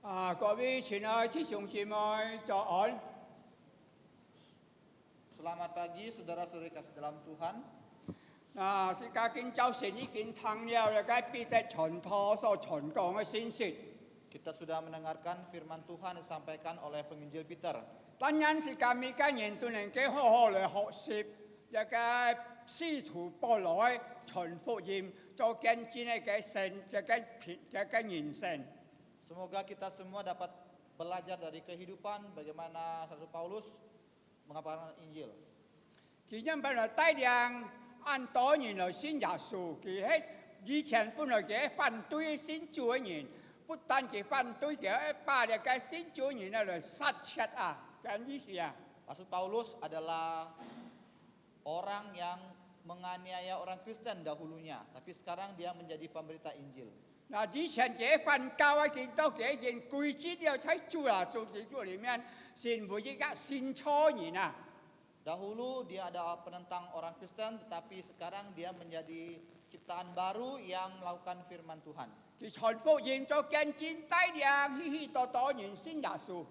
各位亲爱的弟兄姐妹，早安。 Selamat pagi saudara-saudari kasih dalam Tuhan. 是家今早晨已經聽了嘅彼得傳道所傳講嘅信息。 Kita sudah mendengarkan firman Tuhan disampaikan oleh penginjil Peter. 當然是今日人都能夠好好嚟學習一個使徒保羅嘅傳福音，做見證嘅神一個人生。 Semoga kita semua dapat belajar dari kehidupan bagaimana Rasul Paulus mengabarkan Injil. 佢因本來帶領按多年來信耶穌，佢係以前本來嘅反對信主嘅人，不但佢反對嘅，把呢個信主人嚟殺chết啊，咁意思啊？ Rasul Paulus adalah orang yang menganiaya orang Kristen dahulunya, tapi sekarang dia menjadi pemberita Injil. 嗱，以前嘅反教啊，見到嘅人歸主了，喺主耶穌基督裡面，是每一個信錯人啊。 Dahulu dia adalah penentang orang Kristen, tetapi sekarang dia menjadi ciptaan baru yang melakukan firman Tuhan. 佢傳福音做見證，帶領許許多多人信耶穌。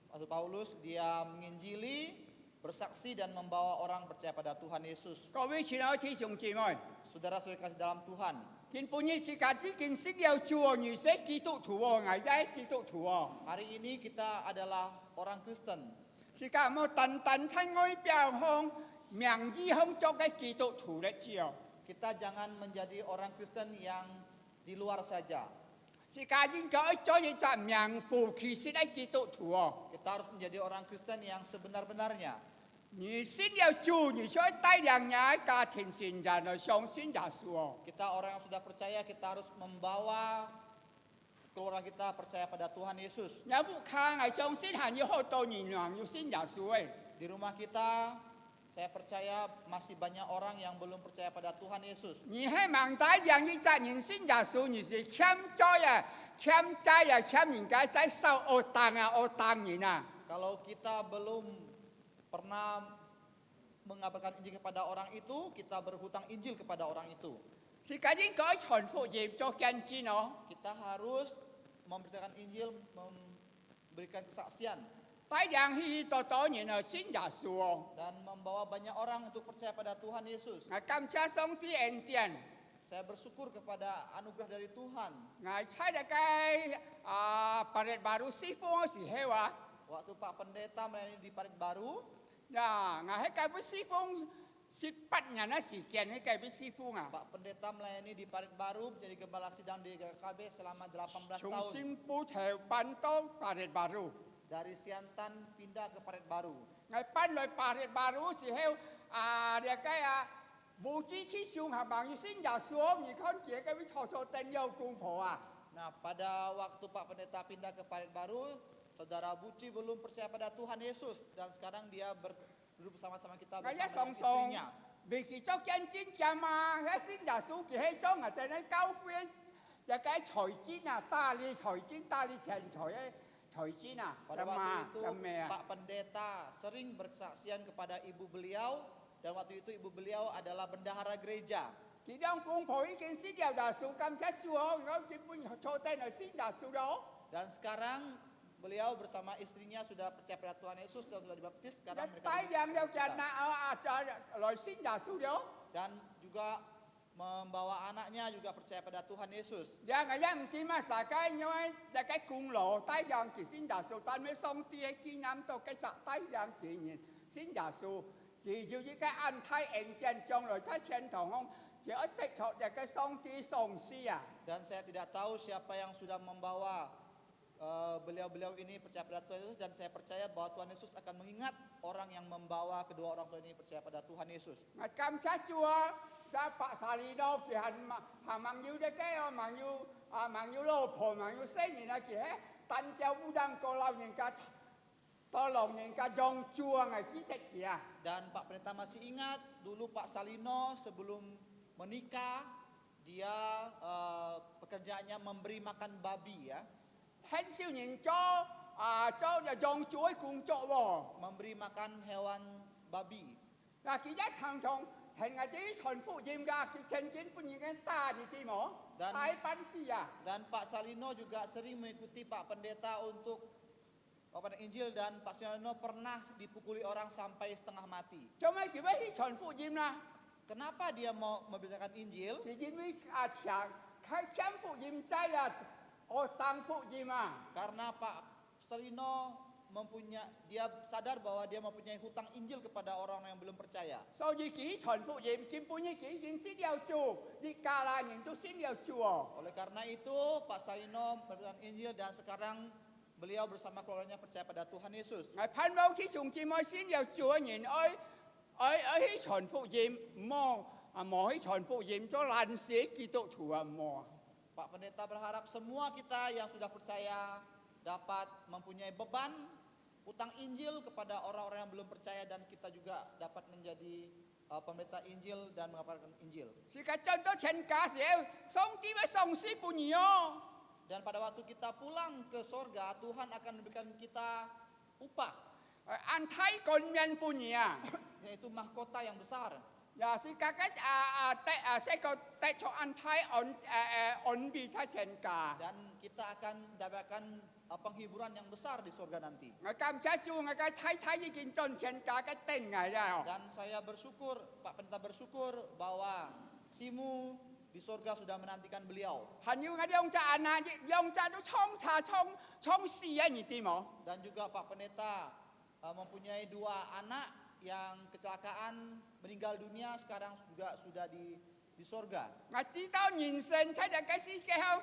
Rasul Paulus dia menginjili, bersaksi dan membawa orang percaya pada Tuhan Yesus. 各位親愛的弟兄姊妹， Saudara-saudari kasih dalam Tuhan, 見本日時間只見識了主哦，你是基督徒哦，我係基督徒哦。 hari ini kita adalah orang Kristen. 時間冇單單喺外表上名義上做嘅基督徒嚟照， Kita jangan menjadi orang Kristen yang di luar saja. 時間應該做一隻名副其實嘅基督徒哦。 Kita harus menjadi orang Kristen yang sebenar-benarnya. 你信了主，你就帶領你嘅家庭成人嚟相信耶穌哦。 Kita orang yang sudah percaya, kita harus membawa keluarga kita percaya pada Tuhan Yesus. 有冇看係相信係要好多人要信耶穌嘅？ Di rumah kita, saya percaya masih banyak orang yang belum percaya pada Tuhan Yesus. 你係望帶領一隻人信耶穌，你是欠債啊，欠債啊，欠人家在受惡當啊，惡當人啊。 Kalau kita belum pernah mengabarkan Injil kepada orang itu, kita berhutang Injil kepada orang itu. 時間應該傳福音做見證哦。 Kita harus memberitakan Injil, memberikan kesaksian, 帶領許許多多人嚟信耶穌哦。 dan membawa banyak orang untuk percaya pada Tuhan Yesus. 我感謝上帝恩典， Saya bersyukur kepada anugerah dari Tuhan. 我喺一個Parit Baru 師傅嘅時候啊， Waktu Pak Pendeta melayani di Parit Baru, 我喺個師傅18年嘅時間喺個師傅啊， Pak Pendeta melayani di Parit Baru menjadi gembala sidang di GKB selama 18 從 tahun. 新埔頭搬到Parit Baru。 Dari Siantan pindah ke Parit Baru. 我搬來Parit Baru時候呢個無知之上係朋友信耶穌，你看見嗰啲錯錯定有公婆啊。 Nah, pada waktu Pak Pendeta pindah ke Parit Baru, saudara Buci belum percaya pada Tuhan Yesus dan sekarang dia duduk bersama-sama kita 我一 bersama 上 dengan 上 istrinya. 未記咗見證㗎嘛，喺信耶穌嘅喺中啊，就喺教會又計財經啊，大力財經、大力錢財嘅財經啊， Pada 咁 waktu 啊， itu 咁咩啊？ Pak Pendeta sering berkesaksian kepada ibu beliau dan waktu itu ibu beliau adalah bendahara gereja. 其中公婆已經信耶穌，感謝主哦，我基本坐低嚟信耶穌咯。 Dan sekarang beliau bersama istrinya sudah percaya pada Tuhan Yesus dan sudah dibaptis. 一 Sekarang mereka 帶 duduk 領有 bersama 人 kita. 來信耶穌咯。 Dan juga membawa anaknya juga percaya pada Tuhan Yesus. 有我一唔見啊，世界因為一個公路帶領佢信耶穌，但係上帝嘅經驗到繼續帶領佢人信耶穌，佢要一個安泰恩典將來在天堂中，佢一的確一個上帝上司啊！ Dan saya tidak tahu siapa yang sudah membawa beliau-beliau ini percaya pada Tuhan Yesus dan saya percaya bahwa Tuhan Yesus akan mengingat orang yang membawa kedua orang tua ini percaya pada Tuhan Yesus. 我感謝主啊！在白沙里度，佢係盟友嘅嘅，盟友老婆、盟友生人啊，佢係單腳烏當個老人家，當老人家用主啊，我記得佢啊！ Dan Pak Pendeta masih ingat dulu Pak Salino sebelum menikah dia pekerjaannya memberi makan babi ya, 很少人做用主嘅工作喎。 memberi makan hewan babi. 嗱，佢一常常 Hanya Chon Fu Jim ga Kichen punya ta di Timor. Dan- Tai Pansia. Dan Pak Salino juga sering mengikuti Pak Pendeta untuk paparan Injil, dan Pak Salino pernah dipukuli orang sampai setengah mati. Cuma kita Chon Fu Jim lah. Kenapa dia mau memberitakan Injil? Thì因为强开天福音在啊，我当福音啊， Karena Pak Salino dia sadar bahwa dia mempunyai hutang Injil kepada orang yang belum percaya. 所以佢傳福音，根本呢幾件事要做，你家啦人都先要做哦。 Oleh karena itu, Pak Salino memberitakan Injil dan sekarang beliau bersama keluarganya percaya pada Tuhan Yesus. 我盼望啲上姊妹先要做嘅人，去傳福音，冇去傳福音，做爛死基督徒啊冇。 Pak Pendeta berharap semua kita yang sudah percaya dapat mempunyai beban hutang Injil kepada orang-orang yang belum percaya, dan kita juga dapat menjadi pemberita Injil dan mengabarkan Injil. 時間真多錢假少，上帝咪送死半年哦。 Dan pada waktu kita pulang ke sorga, Tuhan akan memberikan kita upah, 安泰幹面半年啊。 yaitu mahkota yang besar. Ya si kakak saya kau tek cho an thai on bi sa chen ka. Dan kita akan mendapatkan penghiburan yang besar di sorga nanti. Ngai kam cha chu ngai ka thai yi kin chon chen ka ka ten ngai ya. Dan saya bersyukur, Pak Pendeta bersyukur bahwa Simu di sorga sudah menantikan beliau. Han yu ngai yong cha ana yong cha du chong si ya ni ti mo. Dan juga Pak Pendeta mempunyai 2 anak yang kecelakaan meninggal dunia, sekarang juga sudah di sorga. Ngai ti tao nhân sinh cha da ka si ke hao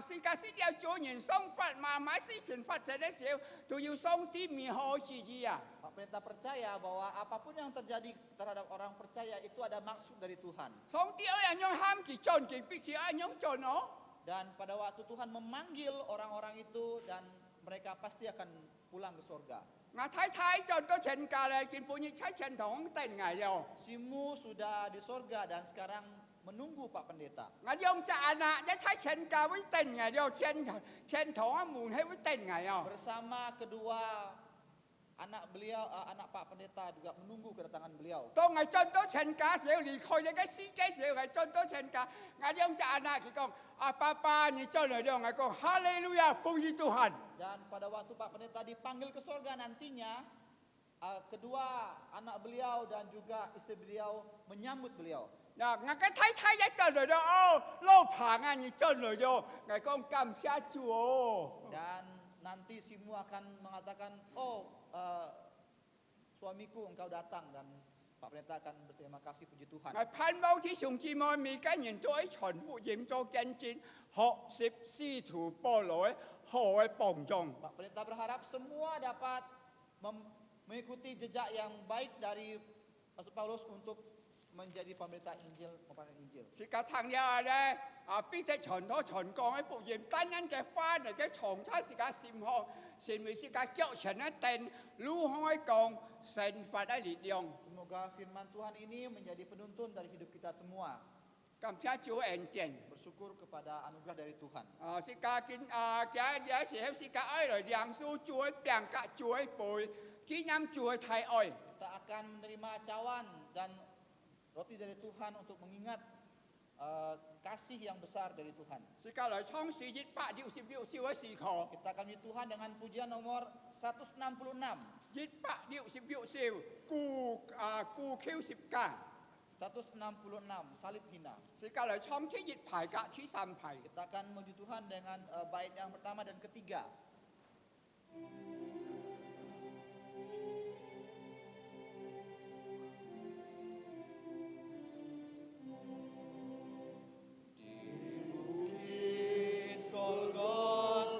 si ka si dia cho nhân song fat ma si chen fat sa de xiao tu yu song ti mi ho chi ji ya. Pak Pendeta percaya bahwa apapun yang terjadi terhadap orang percaya itu ada maksud dari Tuhan. Song ti oi an yong ham ki chon ki pi si an yong chon no. Dan pada waktu Tuhan memanggil orang-orang itu, dan mereka pasti akan pulang ke sorga. Ngai thai chon to chen ka le kin pu ni chai chen thong ten ngai yo. Simu sudah di sorga dan sekarang menunggu Pak Pendeta. Ngai yong cha ana ya chai chen ka wi ten ngai yo chen thong mun hai wi ten ngai yo. Bersama kedua anak beliau, anak Pak Pendeta juga menunggu kedatangan beliau. 當係進到陳家時候，離開你嘅司機時候係進到陳家，我兩隻阿佢講：爸爸，你進來了，我講哈利路亞，puji Tuhan。 Dan pada waktu Pak Pendeta dipanggil ke sorga nantinya, kedua anak beliau dan juga istri beliau menyambut beliau. 嗱，我嘅太太一進來了，哦，老婆啊，你進來了，我講感謝主哦。 Dan nanti Simu akan mengatakan, suamiku engkau datang, dan Pak Pendeta akan berterima kasih, puji Tuhan. 我盼望啲上姊妹每家人都喺傳福音做見證，學習使徒保羅好嘅幫助。 Pak Pendeta berharap semua dapat mengikuti jejak yang baik dari Rasul Paulus untuk menjadi pemberita Injil, pemberita Injil. 時間談呀咧，邊隻傳統傳講嘅福音，單人嘅翻嚟嘅長差時間善學，善為時間腳前一定，如何講神法嘅力量， Semoga firman Tuhan ini menjadi penuntun dari hidup kita semua. 感謝主恩典。 Bersyukur kepada anugerah dari Tuhan. 時間見有時候時間愛來兩數做病格做背，經驗做太愛。 Kita akan menerima cawan dan roti dari Tuhan untuk mengingat kasih yang besar dari Tuhan. 時間來創世166少嘅時候， Kita akan memuji Tuhan dengan pujian nomor 166. 166少顧 Q10 間。 166 salib hina. 時間來創天熱排格thứ 3排。 Kita akan memuji Tuhan dengan bait yang pertama dan ketiga. Hãy subscribe cho kênh Ghiền Mì Gõ để không bỏ lỡ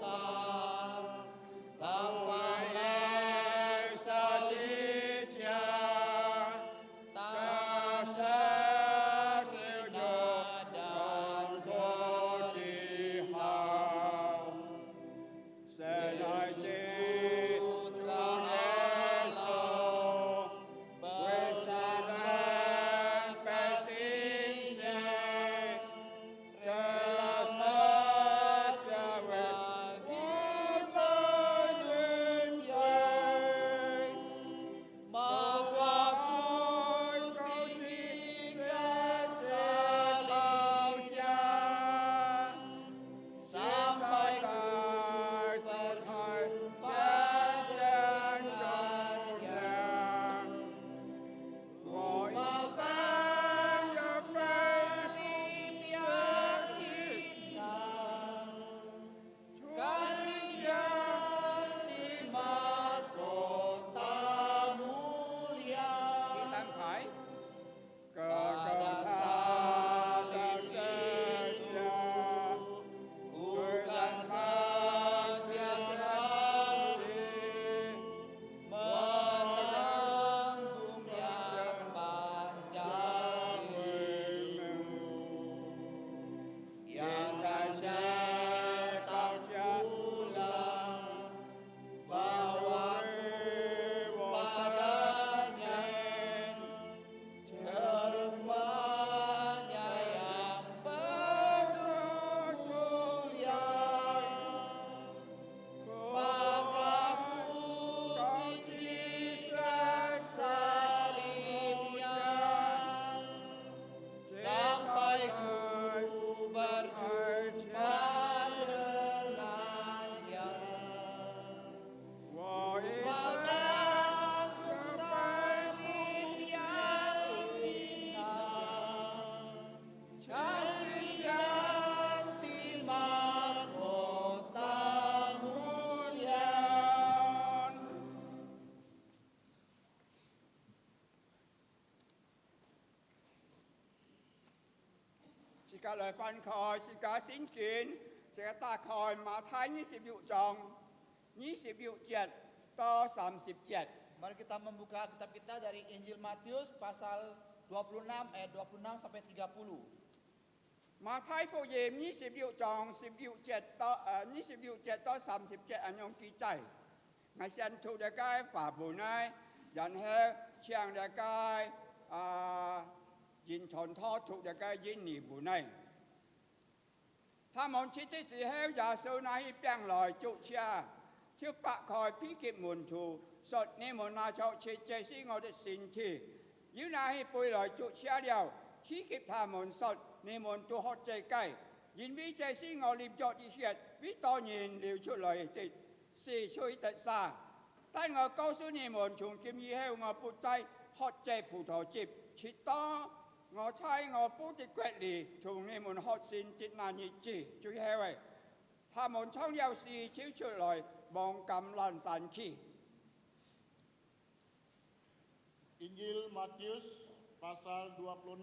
กาเลยฟันคอยสิกาสินกินสิกาตาคอยมาท้าย20ยุจอง20ยุ7ต่อ37 Mari kita membuka kitab kita dari Injil Matius pasal 26 ayat 26 sampai 30. มาท้ายผู้เยม20ยุจอง10ยุ7ต่อ20ยุ7ต่อ37อันยงกีใจไงเช่นถูกเด็กไก่ฝ่าบุญไงยันเฮเชียงเด็กไก่ยินชนทอถูกเด็กไก่ยินหนีบุญไงถ้ามนชิดที่สีเฮยาสูนาฮิเปียงลอยจุเชียที่ปะคอยพิกิบมุนชูสดนิมนต์นาชาวชิดเจสิงอดสินที่ยูนาฮิปุยลอยจุเชียเดียวที่กิบทามนสดนิมนต์ตัวฮอดใจใกล้ยินวิเจสิงอลิบจอดอีเขียดวิตอยินเหลียวชุดลอยติดสี่ช่วยตัดซาแต่เงาเก้าสุนิมนต์ชุงกิมยี่เฮวเงาปุใจฮอดใจผู้ทอจิบชิดต่อเงาใช้เงาปุติเกวดลีชุงนิมนต์ฮอดสินจิตนานิจีช่วยเฮวทามนช่องยาวสี่ชิวชุดลอยมองกำลันสันขี้ Injil Matius pasal 26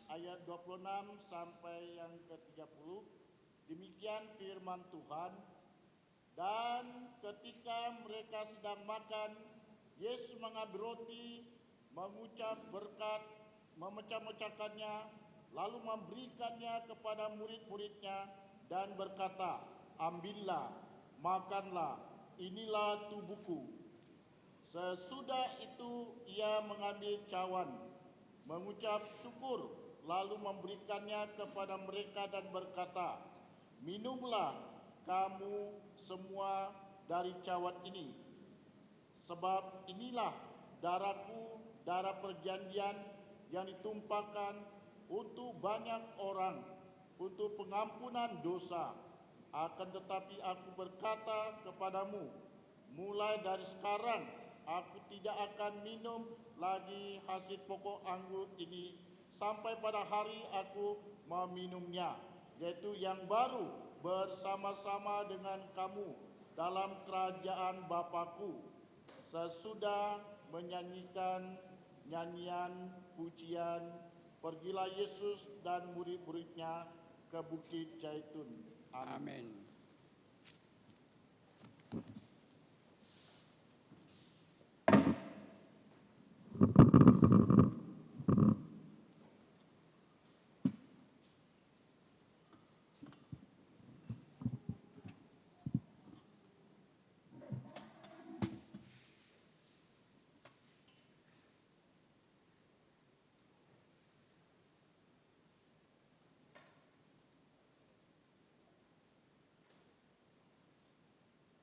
ayat 26 sampai yang ke-30. Demikian firman Tuhan. Dan ketika mereka sedang makan, Yesus mengambil roti, mengucap berkat, memecah-mecahkannya, lalu memberikannya kepada murid-muridnya dan berkata, "Ambillah, makanlah, inilah tubuhku." Sesudah itu ia mengambil cawan, mengucap syukur, lalu memberikannya kepada mereka dan berkata, "Minumlah kamu semua dari cawan ini, sebab inilah darahku, darah perjanjian yang ditumpahkan untuk banyak orang, untuk pengampunan dosa. Akan tetapi aku berkata kepadamu, mulai dari sekarang aku tidak akan minum lagi hasil pokok anggur ini sampai pada hari aku meminumnya, yaitu yang baru bersama-sama dengan kamu dalam kerajaan Bapa-Ku, sesudah menyanyikan nyanyian pujian. Pergilah Yesus dan murid-muridnya ke Bukit Zaitun." Amin.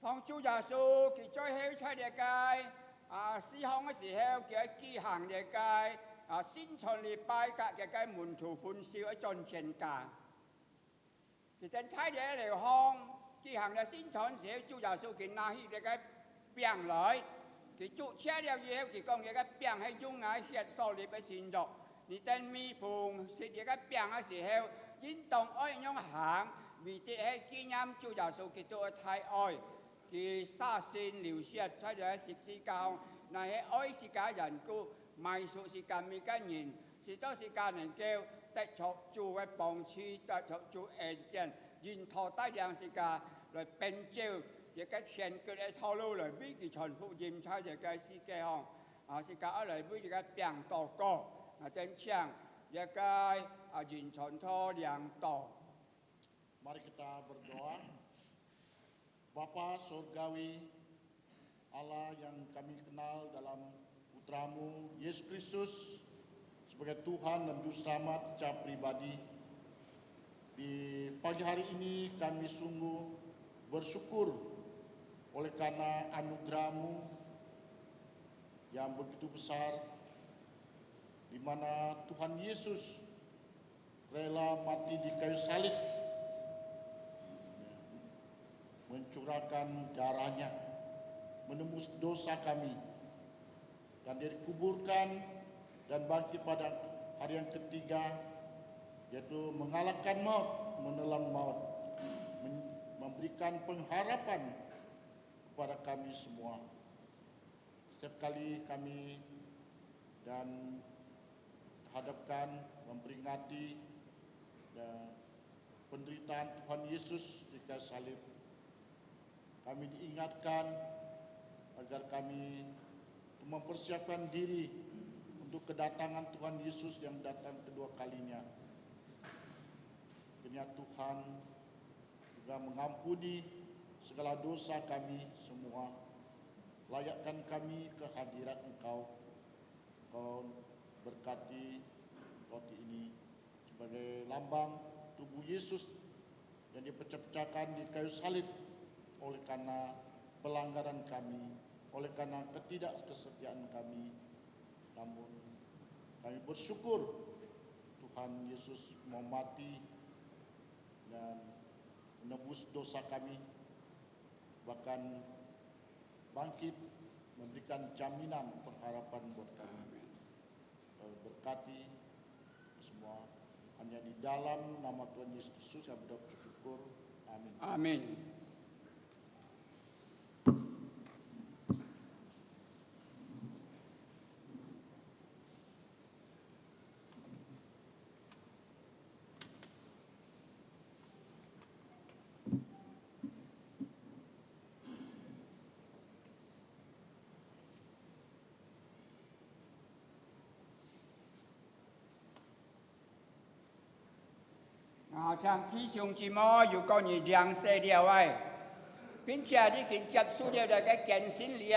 Phong Chúa Giêsu kỳ cho heo chạy địa cai, sĩ hong cái時候嘅機行địa cai, 先從禮拜格嘅嘅門徒歡笑一盡全家。其實踩địa嚟行，機行嘅先從時候，主耶穌佢拿起嘅嘅餅來，佢做車了以後，佢講嘅嘅餅係用嚟血所立嘅善作。你等咪碰食嘅嘅餅嘅時候，應當愛用行，為啲係紀念主耶穌基督嘅太愛。佢殺sin流血，在咗十字架上，那係愛世界人故，賣屬世界未嘅人，是當世界人叫得着主嘅幫助，得着主恩典，然後帶領世界來並照，亦嘅前腳嘅套路來俾佢傳福音，在咗嘅世界上，世界嚟俾佢嘅病禱告，正唱亦嘅人傳托良道。Mari kita berdoa. Bapa Surgawi, Allah yang kami kenal dalam Putramu Yesus Kristus sebagai Tuhan dan Juru Selamat secara pribadi. Di pagi hari ini kami sungguh bersyukur oleh karena anugerah-Mu yang begitu besar, di mana Tuhan Yesus rela mati di kayu salib, mencurahkan darahnya, menembus dosa kami, dan Dia dikuburkan dan bangkit pada hari yang ketiga, yaitu mengalahkan maut, menelan maut, memberikan pengharapan kepada kami semua. Setiap kali kami dan hadapkan, memperingati dan penderitaan Tuhan Yesus di kayu salib. Kami diingatkan agar kami mempersiapkan diri untuk kedatangan Tuhan Yesus yang datang kedua kalinya. Kiranya Tuhan juga mengampuni segala dosa kami semua. Layakkan kami ke hadirat Engkau. Engkau berkati roti ini sebagai lambang tubuh Yesus yang dipecah-pecahkan di kayu salib oleh karena pelanggaran kami, oleh karena ketidakkesetiaan kami. Namun kami bersyukur Tuhan Yesus mau mati dan menebus dosa kami, bahkan bangkit memberikan jaminan pengharapan buat kami. Berkati semua hanya di dalam nama Tuhan Yesus Kristus kami bersyukur. Amin. Amin.像弟兄姊妹，如果你認識了位，並且你去接觸了那個健身理，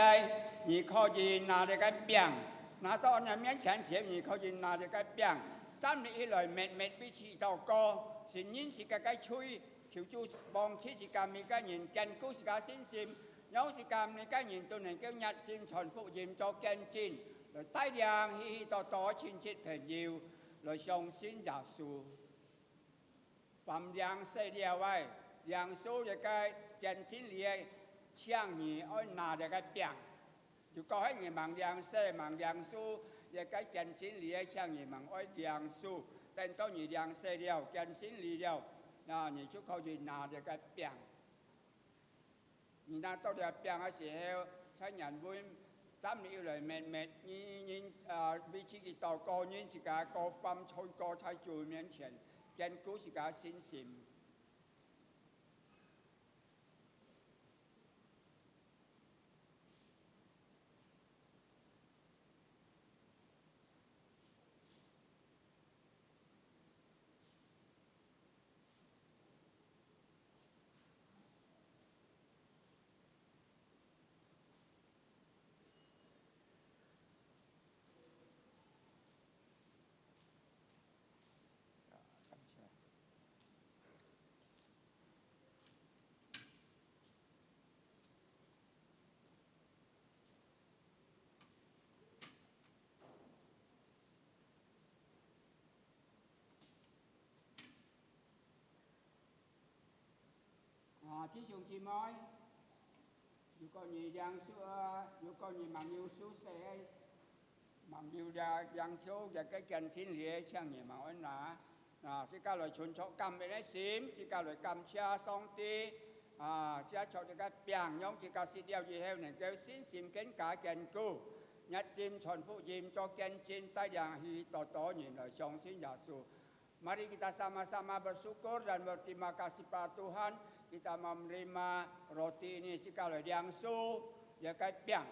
你可以拿這個餅，拿到人面前時，你可以拿這個餅，站立起來，默默彼此禱告，是認識個嘴，求主幫此時間每個人堅固自家信心，有時間每個人都能夠熱心傳福音做見證，來帶領許許多多親戚朋友來相信耶穌。凡兩世了位，兩手一個健身理向你愛拿一個餅，就講喺你忙兩世忙兩手一個健身理向你忙愛兩手，等到你兩世了健身理了，那你就可以拿一個餅。你拿到了餅的時候，在人會站起來默默你彼此嘅禱告，你自家各方吹歌在主面前。堅固自家信心。弟兄姊妹，如果你兩手，如果你忙有手勢，忙有兩手一個健身理，請你忙安拿，是教來存著感恩的心，是教來感謝上帝，只係做一個餅，用一個食了以後能夠信心更加堅固，熱心傳福音做見證，帶領許多多人來相信耶穌。Mari kita sama-sama bersyukur dan berterima kasih pada Tuhan. Kita menerima roti ini sekali langsung ya kayak piang.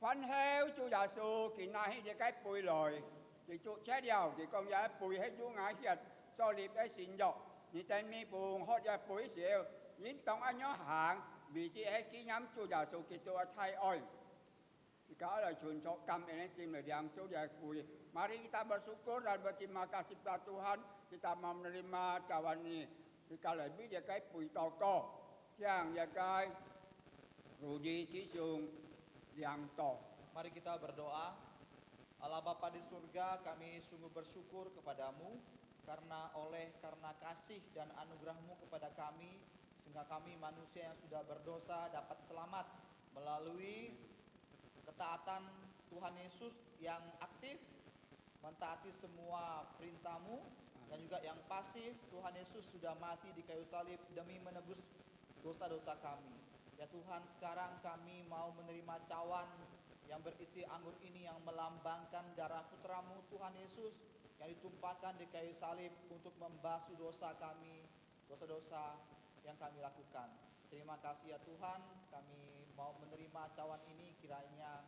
Phán heo Chúa Giêsu kỳ nay thì cái bùi lòi thì Chúa chết điều thì con giá bùi hết Chúa ngã hiệt so liệp cái xin dọc thì tên mi buồn hót giá bùi xìu những tổng anh nhớ hàng vì thì hết ký nhắm Chúa Giêsu kỳ Chúa thay oi Segala contoh kami ini simul yang sudah kui. Mari kita bersyukur dan berterima kasih pada Tuhan. Kita mau menerima cawan ini. Jika lebih dia kai pui toko. Yang dia kai Rudi Cisung yang to. Mari kita berdoa. Allah Bapa di surga, kami sungguh bersyukur kepadamu karena kasih dan anugerah-Mu kepada kami, sehingga kami manusia yang sudah berdosa dapat selamat melalui ketaatan Tuhan Yesus yang aktif, mentaati semua perintah-Mu, dan juga yang pasif, Tuhan Yesus sudah mati di kayu salib demi menebus dosa-dosa kami. Ya Tuhan, sekarang kami mau menerima cawan yang berisi anggur ini yang melambangkan darah putra-Mu Tuhan Yesus yang ditumpahkan di kayu salib untuk membasuh dosa kami, dosa-dosa yang kami lakukan. Terima kasih ya Tuhan, kami mau menerima cawan ini, kiranya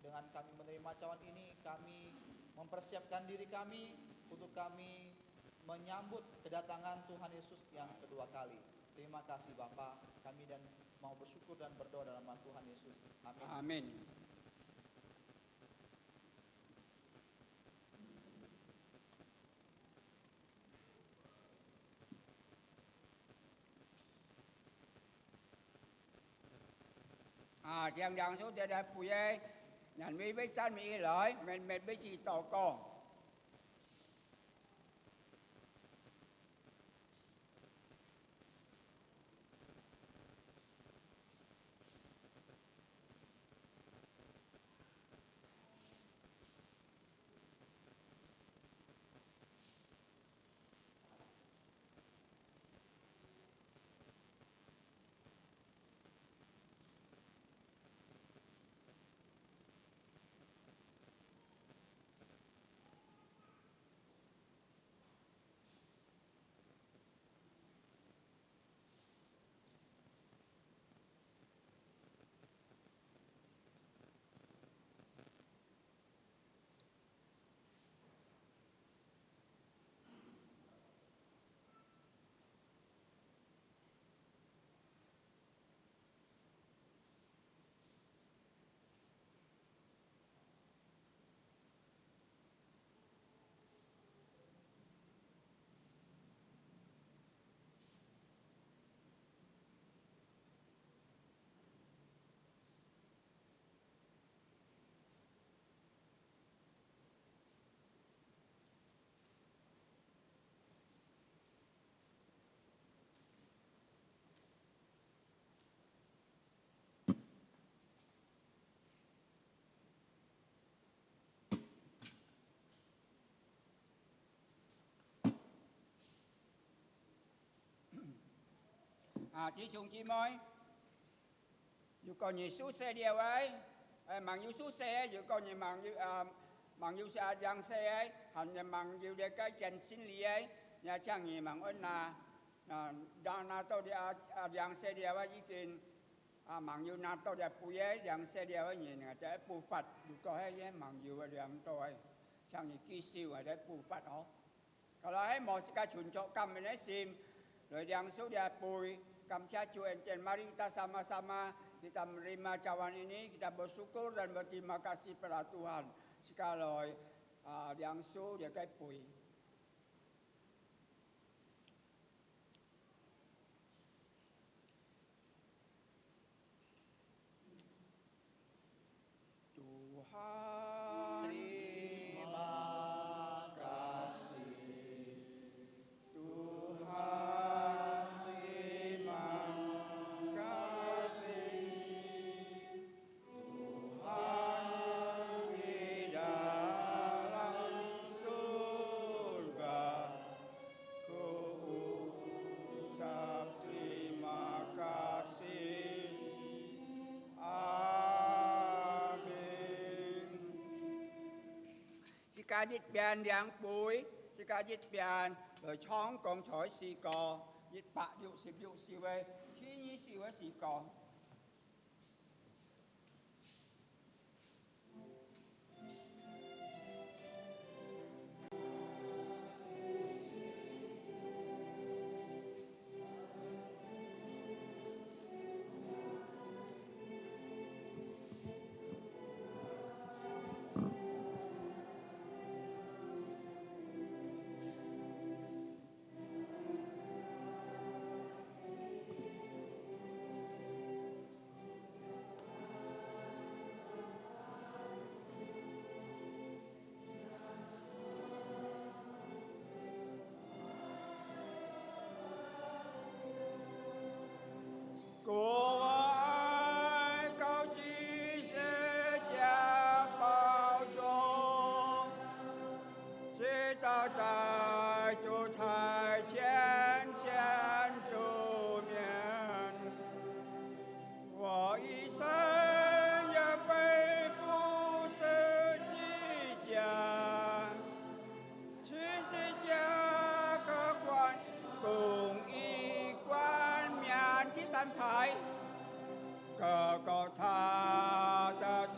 dengan kami menerima cawan ini, kami mempersiapkan diri kami untuk kami menyambut kedatangan Tuhan Yesus yang kedua kali. Terima kasih Bapa, kami dan mau bersyukur dan berdoa dalam nama Tuhan Yesus. Amin. Amin. Chàng dàn số đề đẹp bùi ê, nhàn mi với chân mi lợi, mình với chị tổ con. Chị Sùng chị mới dù còn nhiều số xe điều ấy mạng nhiều số xe dù còn nhiều mạng nhiều xe dạng xe ấy hẳn là mạng nhiều để cái chân sinh lý ấy nhà trang nhiều mạng ơn là đang là tôi đi dạng xe điều ấy ý kiến mạng nhiều là tôi để bùi ấy dạng xe điều ấy nhìn là sẽ bù phạt dù có hay mạng nhiều dạng tôi trang nhiều kỹ siêu ở đây bù phạt đó kalau ấy mau cái chuẩn chỗ cầm mình ấy sim rồi yang sudah pui kamca cuenchen mari kita sama-sama kita menerima cawan ini kita bersyukur dan berterima kasih pada Tuhan sekali yang sudah kai pui Tuhan Terima kasih. Ca dịch biên yang bùi, ca dịch biên rồi chóng công chói xì cò, dịch bạc dụ xì vây, thiên nhiên xì vây xì cò. 道在主台前见主面，我一生也被不是计价，去世家可换公益冠冕第三排。各个他的世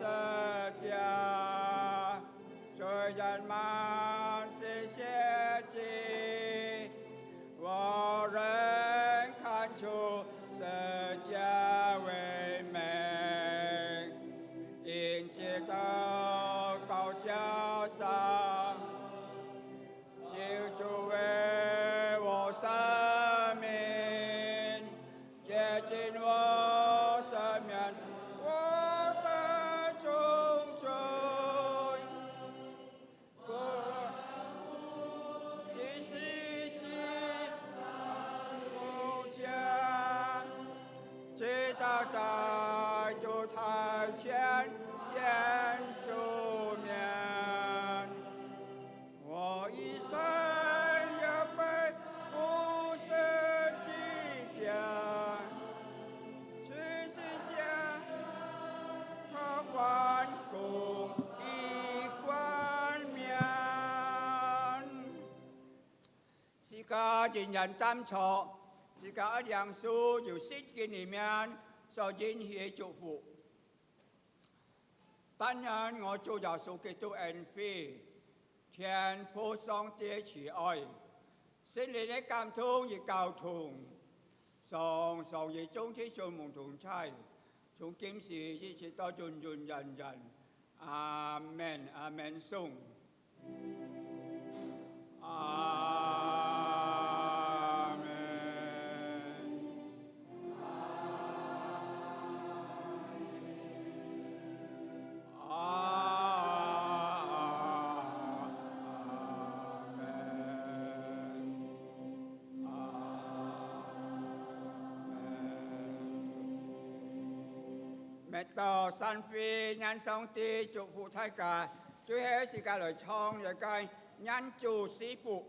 家，虽然满是血迹，我仍看出世家为美，因此祷告加上，救主为我生命，接近我生命，我的中罪，即是即不见，直到在主台前见主面，我一生也被不是计价，去世家可换公益冠冕。是个人人站错，是个梁树就圣经里面所引起的祝福。当然，我主耶稣基督恩惠、天父上帝慈愛、聖靈的感動與交通，上受與眾天上蒙同在，從今時一直到永永遠遠。阿門，阿門，頌。阿門。到三飛人上帝祝福大家，最後時間來唱一個人主師傅。